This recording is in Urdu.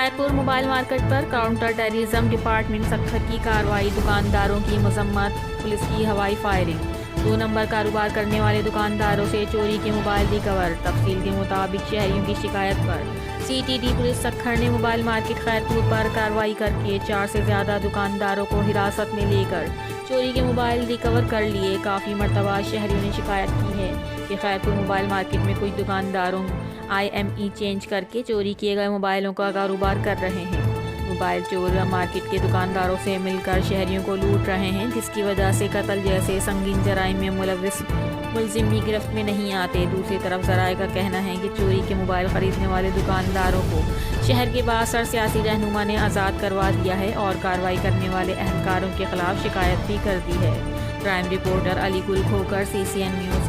خیرپور موبائل مارکیٹ پر کاؤنٹر ٹیررزم ڈپارٹمنٹ سکھر کی کارروائی، دکانداروں کی مذمت، پولیس کی ہوائی فائرنگ۔ 2 نمبر کاروبار کرنے والے دکانداروں سے چوری کے موبائل ریکور۔ تفصیل کے مطابق شہریوں کی شکایت پر C T D police Sukkur نے موبائل مارکیٹ خیرپور پر کارروائی کر کے 4 سے زیادہ دکانداروں کو حراست میں لے کر چوری کے موبائل ریکور کر لیے۔ کافی مرتبہ شہریوں نے شکایت کی ہے کہ خیرپور موبائل مارکیٹ میں کچھ دکانداروں IMEI چینج کر کے چوری کیے گئے موبائلوں کا کاروبار کر رہے ہیں۔ موبائل چور مارکیٹ کے دکانداروں سے مل کر شہریوں کو لوٹ رہے ہیں، جس کی وجہ سے قتل جیسے سنگین جرائم میں ملوث ملزم بھی گرفت میں نہیں آتے۔ دوسری طرف ذرائع کا کہنا ہے کہ چوری کے موبائل خریدنے والے دکانداروں کو شہر کے بااثر سیاسی رہنما نے آزاد کروا دیا ہے اور کارروائی کرنے والے اہلکاروں کے خلاف شکایت بھی کر دی ہے۔ کرائم رپورٹر علی گل کھوکر، CCN نیوز۔